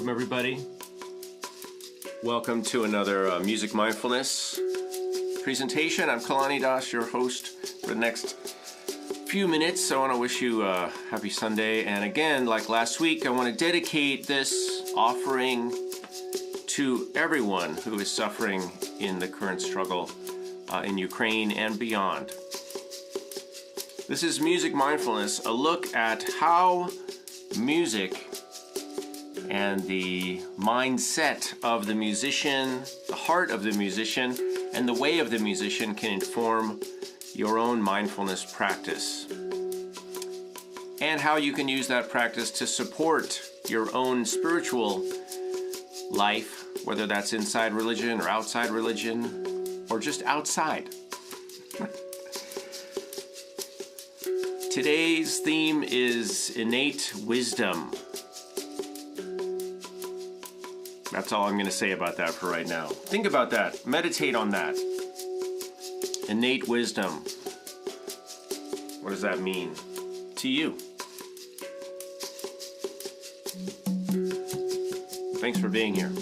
Welcome everybody. Welcome to another Music Mindfulness presentation. I'm Kalani Das, your host for the next few minutes. I want to wish you a happy Sunday. And again, like last week, I want to dedicate this offering to everyone who is suffering in the current struggle in Ukraine and beyond. This is Music Mindfulness, a look at how music and the mindset of the musician, the heart of the musician, and the way of the musician can inform your own mindfulness practice. And how you can use that practice to support your own spiritual life, whether that's inside religion or outside religion, or just outside. Today's theme is innate wisdom. That's all I'm going to say about that for right now. Think about that. Meditate on that. Innate wisdom. What does that mean to you? Thanks for being here.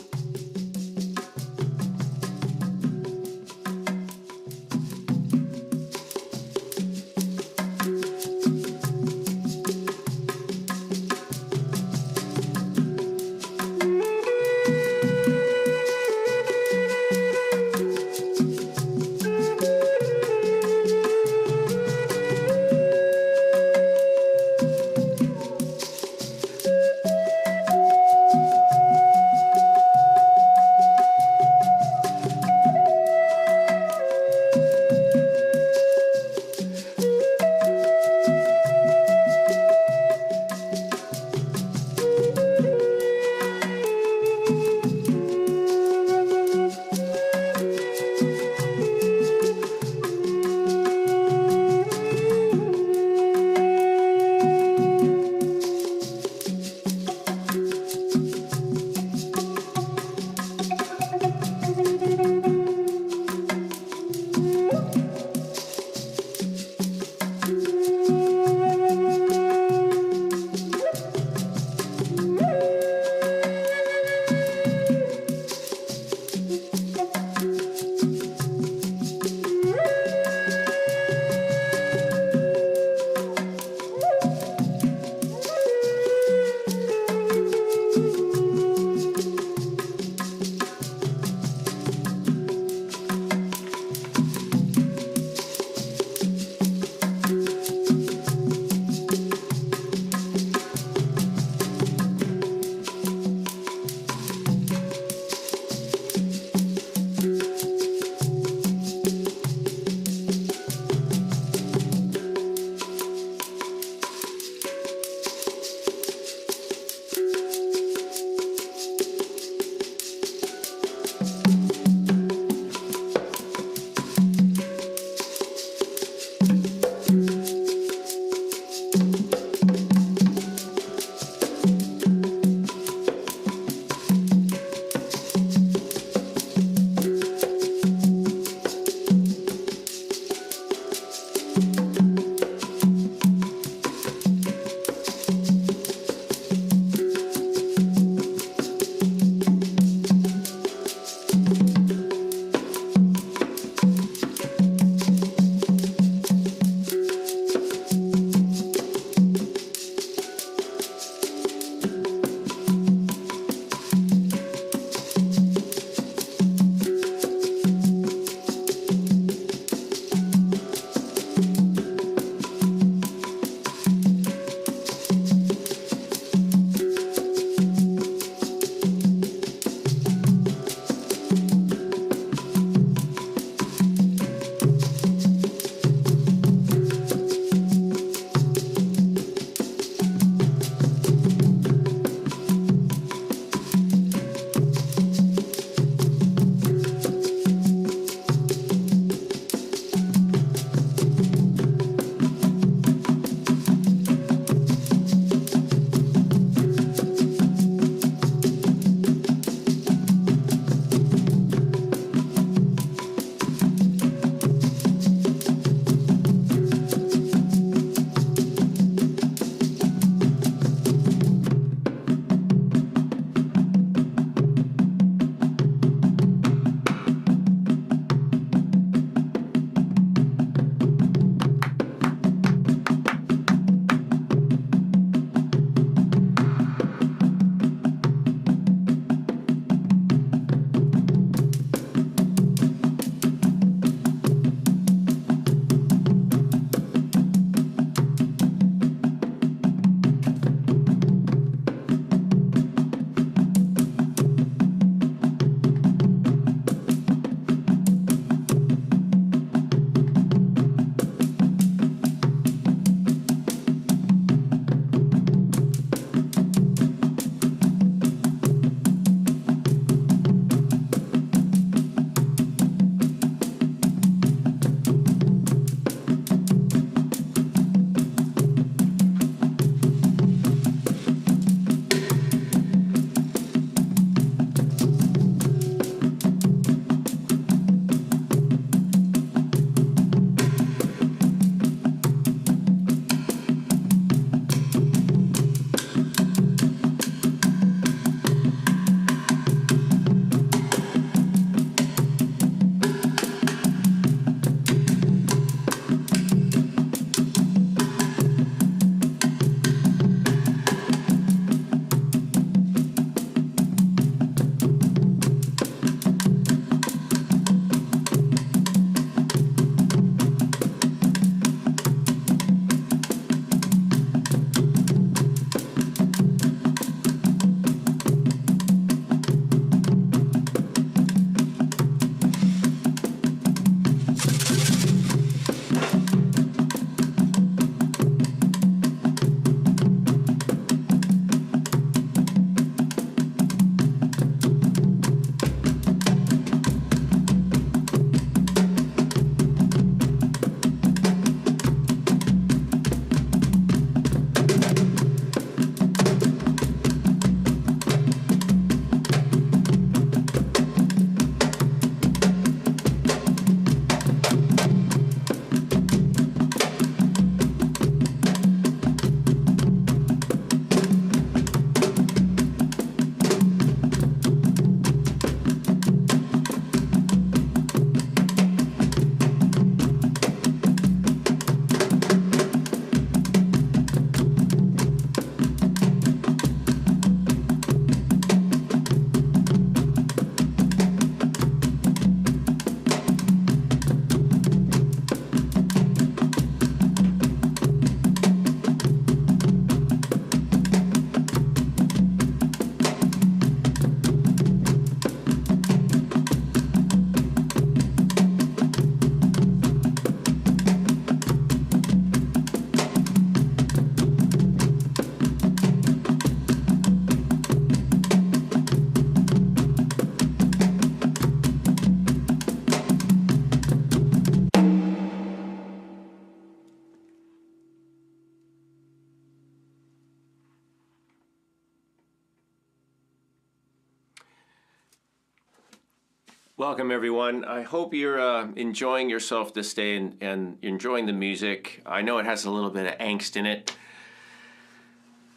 Welcome, everyone. I hope you're enjoying yourself this day and enjoying the music. I know it has a little bit of angst in it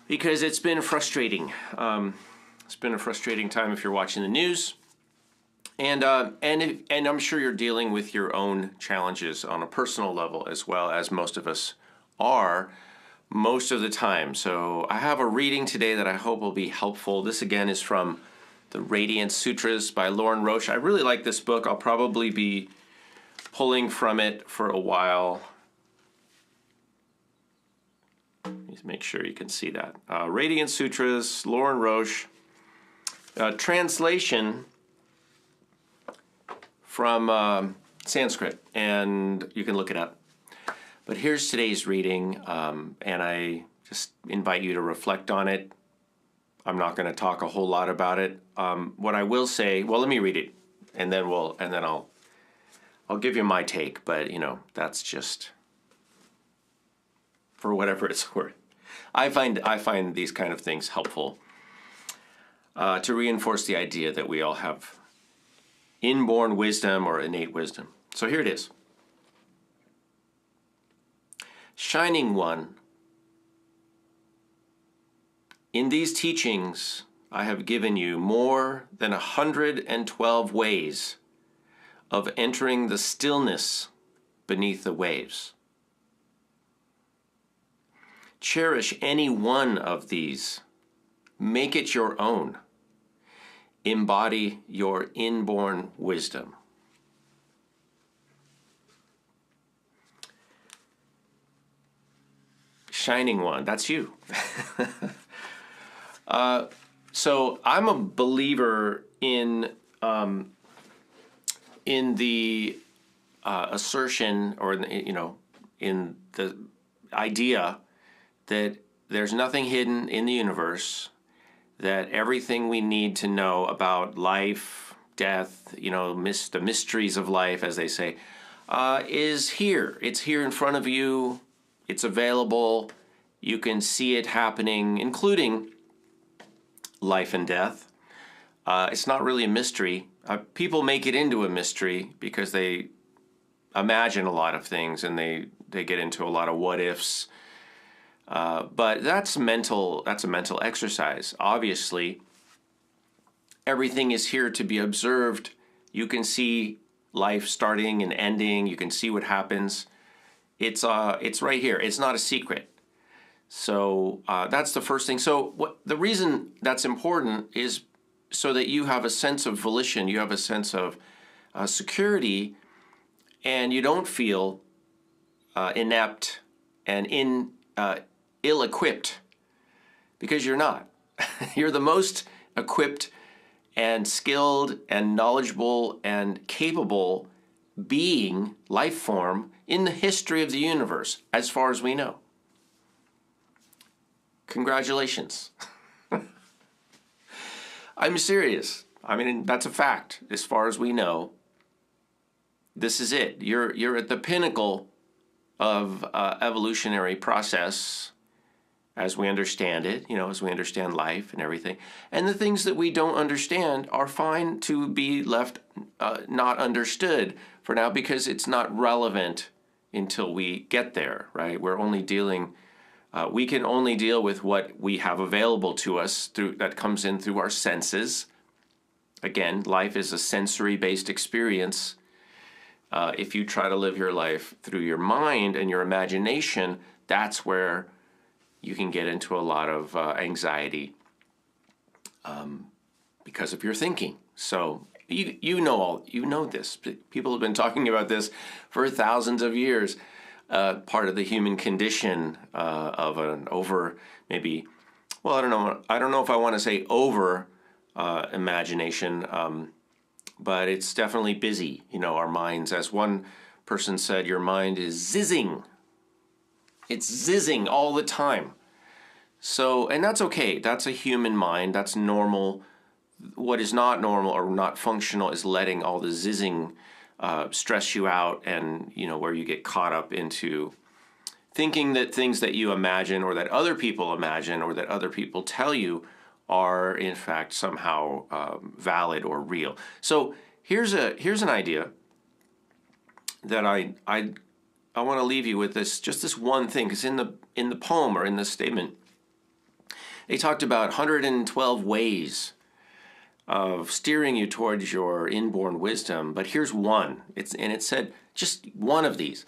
because it's been frustrating. It's been a frustrating time if you're watching the news, and I'm sure you're dealing with your own challenges on a personal level as well, as most of us are most of the time. So I have a reading today that I hope will be helpful. This again is from The Radiant Sutras by Lauren Roche. I really like this book. I'll probably be pulling from it for a while. Let's make sure you can see that. Radiant Sutras, Lauren Roche. Translation from Sanskrit, and you can look it up. But here's today's reading, and I just invite you to reflect on it. I'm not going to talk a whole lot about it. What I will say, well, let me read it, and then I'll give you my take. But that's just for whatever it's worth. I find these kind of things helpful to reinforce the idea that we all have inborn wisdom or innate wisdom. So here it is. Shining One, in these teachings, I have given you more than 112 ways of entering the stillness beneath the waves. Cherish any one of these. Make it your own. Embody your inborn wisdom. Shining One, that's you. So I'm a believer in the assertion, or in the idea that there's nothing hidden in the universe, that everything we need to know about life, death, the mysteries of life, as they say, is here. It's here in front of you. It's available. You can see it happening, including life and death. It's not really a mystery. People make it into a mystery because they imagine a lot of things and they get into a lot of what ifs. But that's a mental exercise. Obviously, everything is here to be observed. You can see life starting and ending. You can see what happens. It's right here. It's not a secret. So that's the first thing. So the reason that's important is so that you have a sense of volition, you have a sense of security, and you don't feel inept and ill-equipped, because you're not. You're the most equipped and skilled and knowledgeable and capable being, life form, in the history of the universe, as far as we know. Congratulations. I'm serious. I mean, that's a fact. As far as we know, this is it. You're at the pinnacle of evolutionary process as we understand it, as we understand life and everything. And the things that we don't understand are fine to be left not understood for now, because it's not relevant until we get there, right? We're only dealing, we can only deal with what we have available to us that comes in through our senses. Again, life is a sensory-based experience. If you try to live your life through your mind and your imagination, that's where you can get into a lot of anxiety because of your thinking. So you know this. People have been talking about this for thousands of years. Part of the human condition of an over, maybe, well, I don't know if I want to say over imagination, but it's definitely busy. Our minds, as one person said, your mind is zizzing. It's zizzing all the time. So, and that's okay. That's a human mind. That's normal. What is not normal or not functional is letting all the zizzing stress you out, and where you get caught up into thinking that things that you imagine or that other people imagine or that other people tell you are in fact somehow valid or real. So here's an idea that I want to leave you with this one thing, because in the poem or in the statement, they talked about 112 ways of steering you towards your inborn wisdom, but here's one. It said just one of these.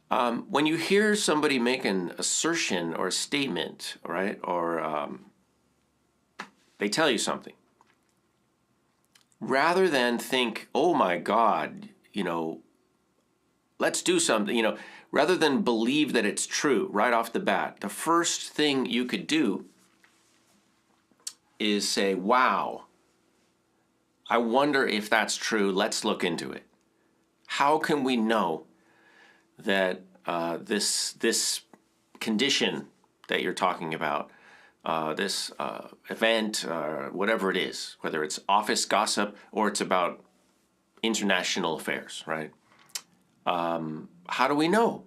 When you hear somebody make an assertion or a statement, right, or they tell you something, rather than think, oh my God, let's do something, rather than believe that it's true right off the bat, the first thing you could do is say, wow, I wonder if that's true. Let's look into it. How can we know that this condition that you're talking about, this event, whatever it is, whether it's office gossip or it's about international affairs, right? How do we know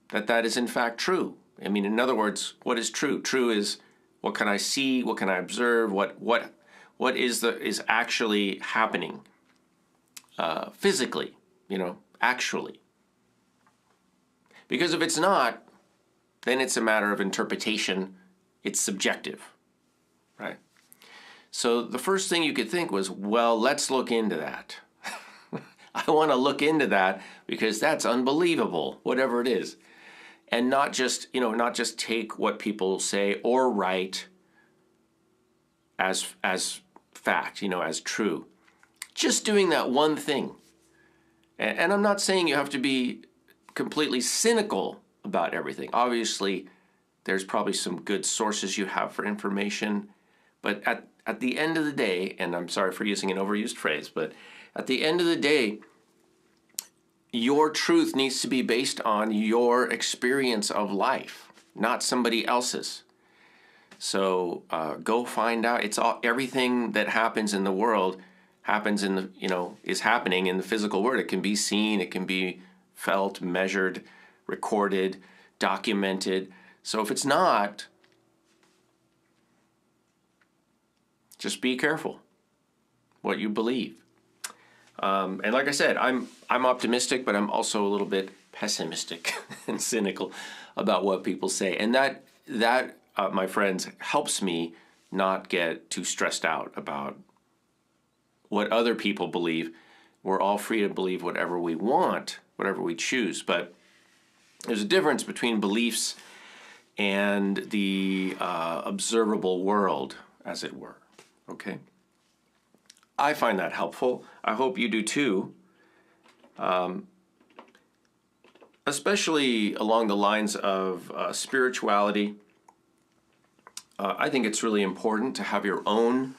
that is in fact true? I mean, in other words, what is true? True is, what can I see? What can I observe? What is actually happening physically? Actually. Because if it's not, then it's a matter of interpretation. It's subjective, right? So the first thing you could think was, well, let's look into that. I want to look into that because that's unbelievable, whatever it is. And not just take what people say or write as fact, as true. Just doing that one thing. And I'm not saying you have to be completely cynical about everything. Obviously, there's probably some good sources you have for information. But at the end of the day, and I'm sorry for using an overused phrase, but at the end of the day, your truth needs to be based on your experience of life, not somebody else's. So go find out. It's everything that happens in the world happens is happening in the physical world. It can be seen, it can be felt, measured, recorded, documented. So if it's not, just be careful what you believe. And like I said, I'm optimistic, but I'm also a little bit pessimistic and cynical about what people say. And that my friends, helps me not get too stressed out about what other people believe. We're all free to believe whatever we want, whatever we choose. But there's a difference between beliefs and the observable world, as it were. Okay? I find that helpful. I hope you do too. Especially along the lines of spirituality. I think it's really important to have your own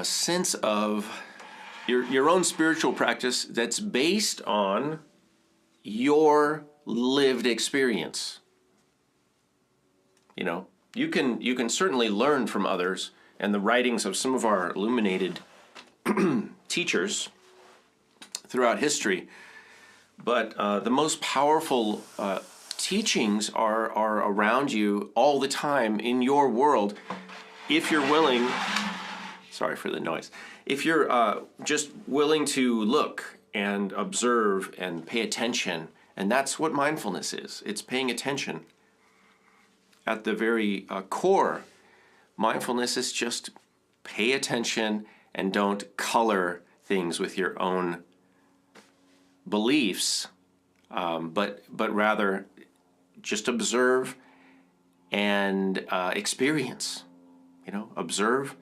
sense of your own spiritual practice that's based on your lived experience. You can certainly learn from others and the writings of some of our illuminated teachers throughout history, but the most powerful teachings are around you all the time in your world, if you're willing. Sorry for the noise. If you're just willing to look and observe and pay attention, and that's what mindfulness is. It's paying attention. At the very core, mindfulness is just pay attention and don't color things with your own beliefs, but rather just observe and experience. Observe,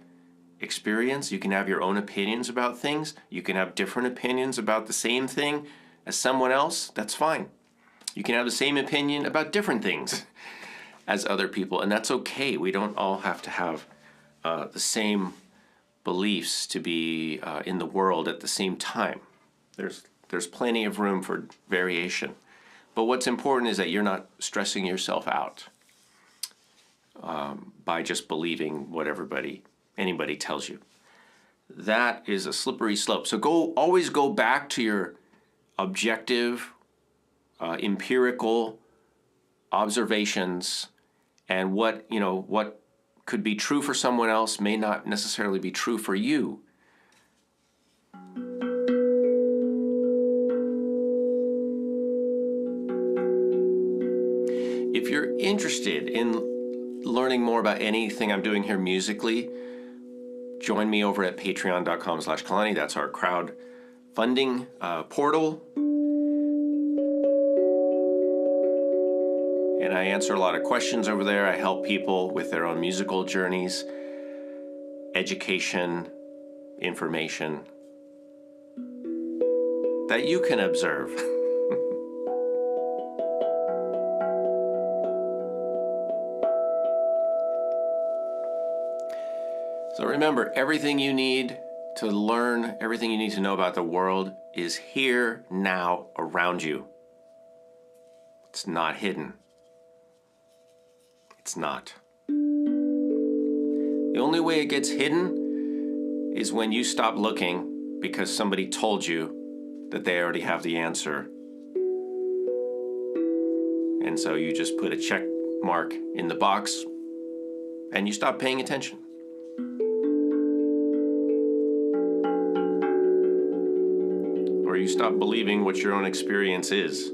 experience. You can have your own opinions about things. You can have different opinions about the same thing as someone else. That's fine. You can have the same opinion about different things as other people, and that's okay. We don't all have to have the same beliefs to be in the world at the same time. There's plenty of room for variation. But what's important is that you're not stressing yourself out by just believing what anybody tells you. That is a slippery slope. So always go back to your objective, empirical observations and what could be true for someone else may not necessarily be true for you. If you're interested in learning more about anything I'm doing here musically, join me over at patreon.com/Kalani. That's our crowdfunding portal. And I answer a lot of questions over there. I help people with their own musical journeys, education, information that you can observe. So remember, everything you need to learn, everything you need to know about the world is here, now, around you. It's not hidden. It's not. The only way it gets hidden is when you stop looking because somebody told you that they already have the answer. And so you just put a check mark in the box and you stop paying attention. Or you stop believing what your own experience is.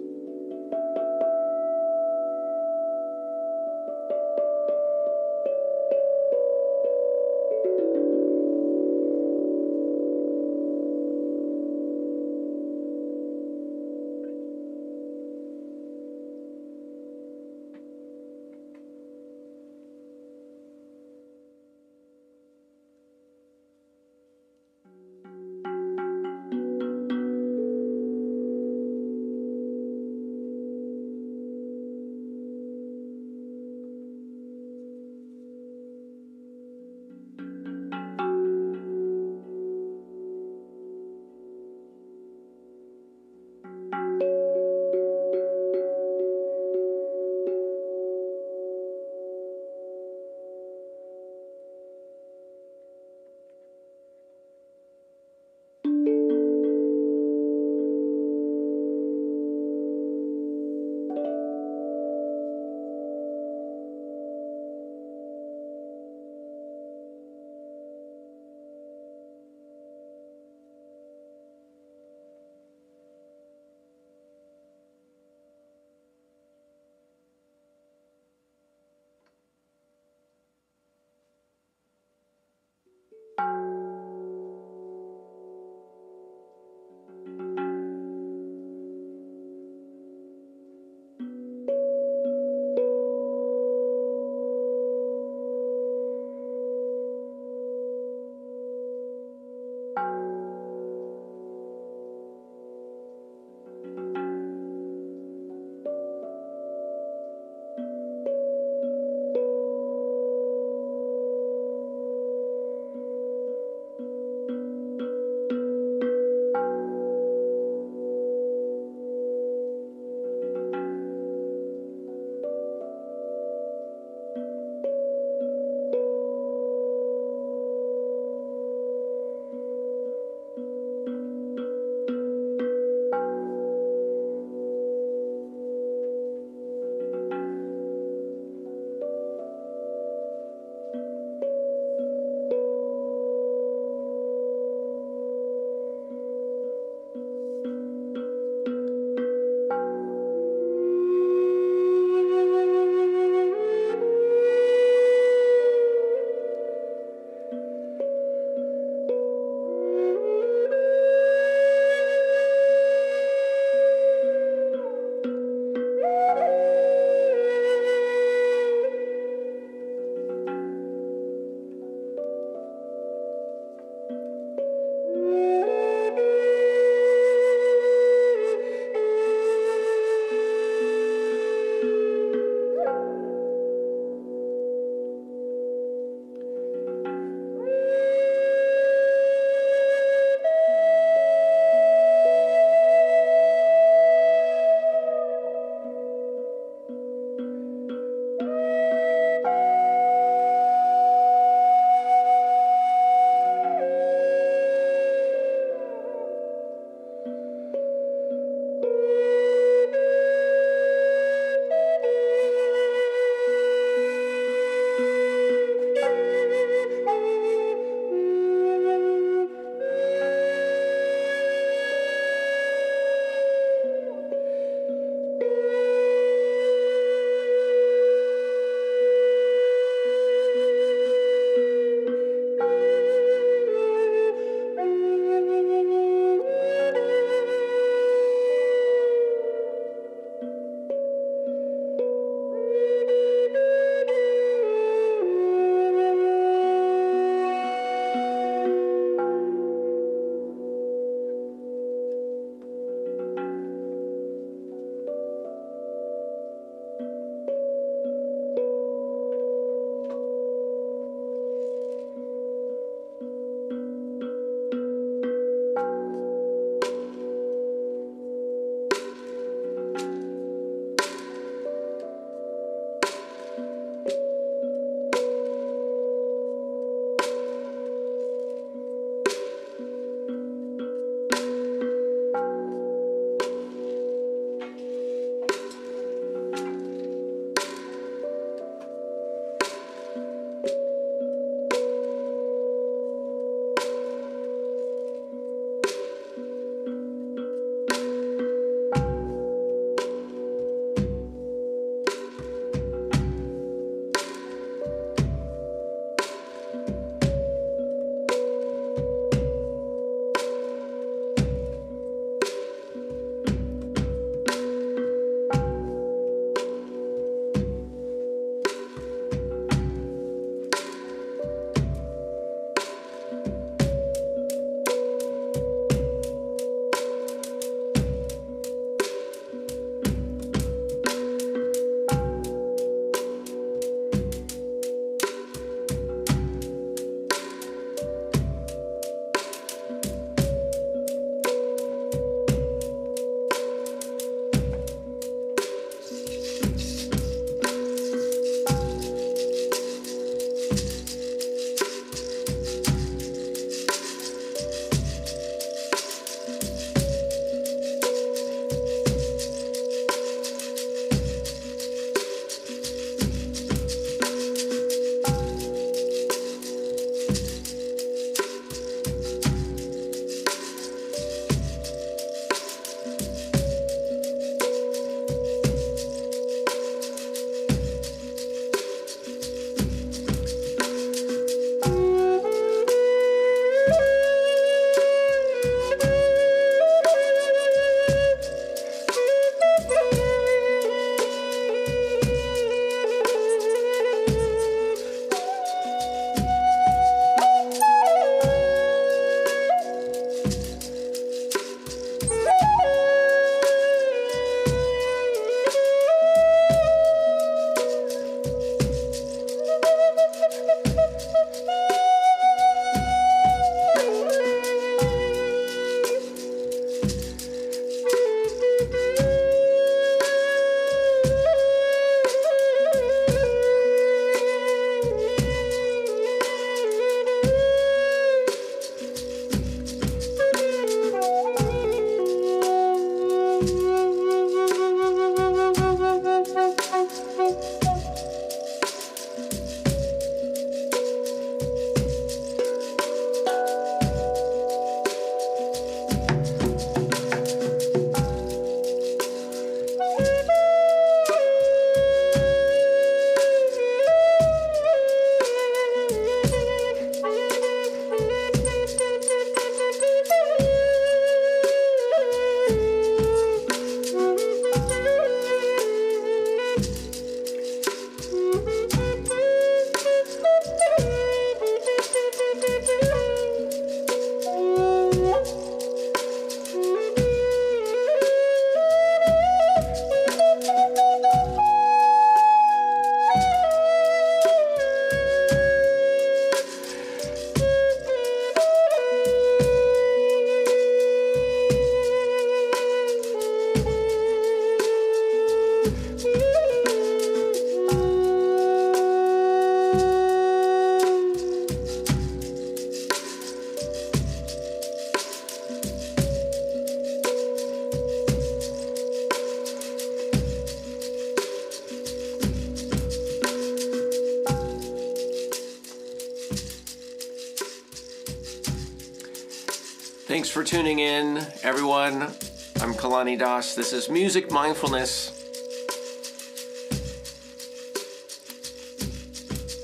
Thanks for tuning in, everyone. I'm Kalani Das. This is Music Mindfulness.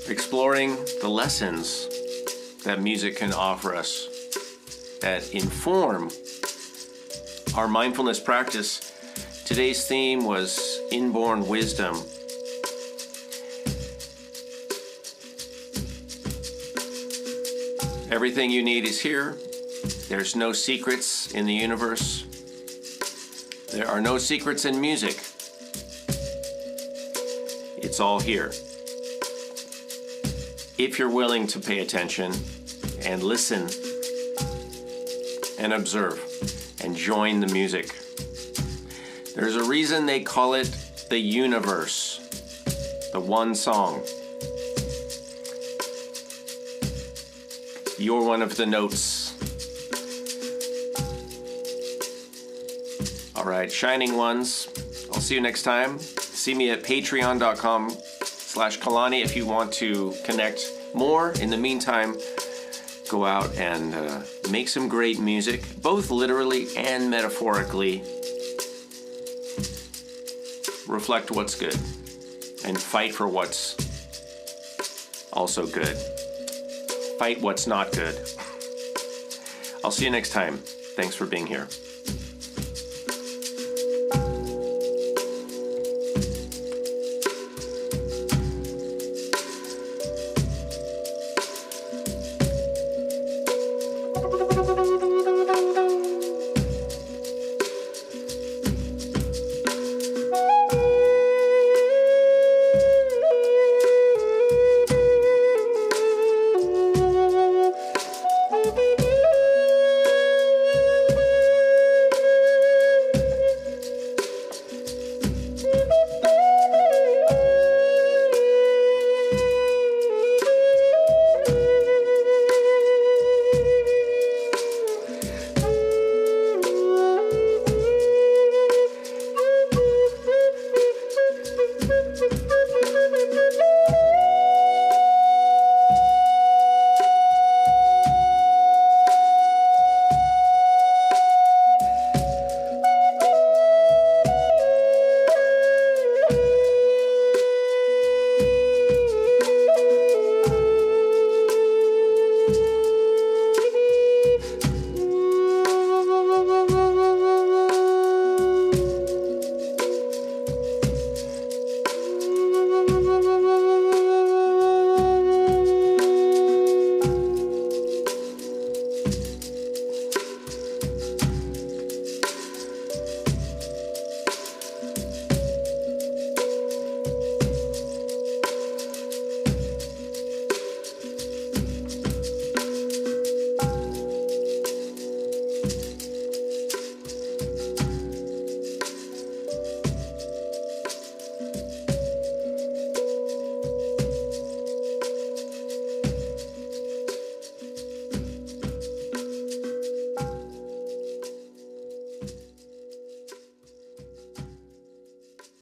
Exploring the lessons that music can offer us that inform our mindfulness practice. Today's theme was inborn wisdom. Everything you need is here. There's no secrets in the universe. There are no secrets in music. It's all here. If you're willing to pay attention and listen and observe and join the music. There's a reason they call it the universe, the one song. You're one of the notes. All right, shining ones. I'll see you next time. See me at patreon.com/Kalani if you want to connect more. In the meantime, go out and make some great music, both literally and metaphorically. Reflect what's good and fight for what's also good. Fight what's not good. I'll see you next time. Thanks for being here.